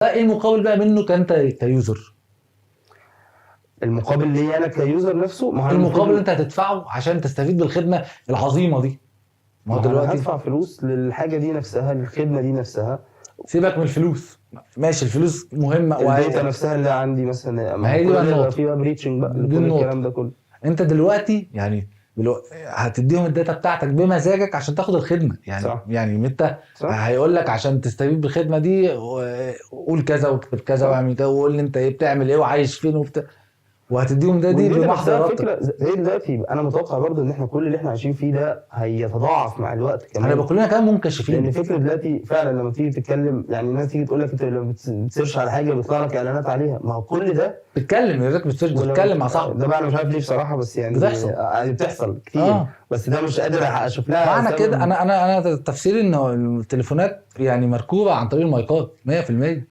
ده ايه المقابل بقى منه كانت كيوزر؟ المقابل ليا انا كيوزر نفسه، ما هو المقابل انت هتدفعه عشان تستفيد بالخدمه العظيمه دي. ما هو انا هدفع فلوس للحاجه دي نفسها، للخدمه دي نفسها. سيبك من الفلوس، ماشي الفلوس مهمه الداتا نفسها اللي عندي مثلا، ما هي دي بقى النقطه، في بقى بريتشنج بقى لكل الكلام ده كله. انت دلوقتي يعني هتديهم الداتا بتاعتك بمزاجك عشان تاخد الخدمه يعني. صح. يعني انت هيقول لك عشان تستفيد بالخدمه دي قول كذا واكتب كذا واعمل كذا وقول لي انت ايه بتعمل ايه وعايش فين وهتديهم ده دي بمحض ارادتك. زي دلوقتي انا متوقع برضو ان احنا كل اللي احنا عايشين فيه ده هيتضاعف مع الوقت كمان. هنبقى كلنا كمان منكشفين، لان فكره دلوقتي فعلا لما تيجي تتكلم، يعني الناس تيجي تقول لك انت لما بتسيرش على حاجه بيطلع لك اعلانات عليها، ما هو كل ده بتتكلم يا ريت بتتكلم مع صاحبك. ده بقى انا مش عارف ليه بصراحه، بس يعني بتحصل كتير. بس ده مش قادر اشوف لها معنى كده انا تفسيري ان التليفونات يعني مركوبه عن طريق المايكات 100%.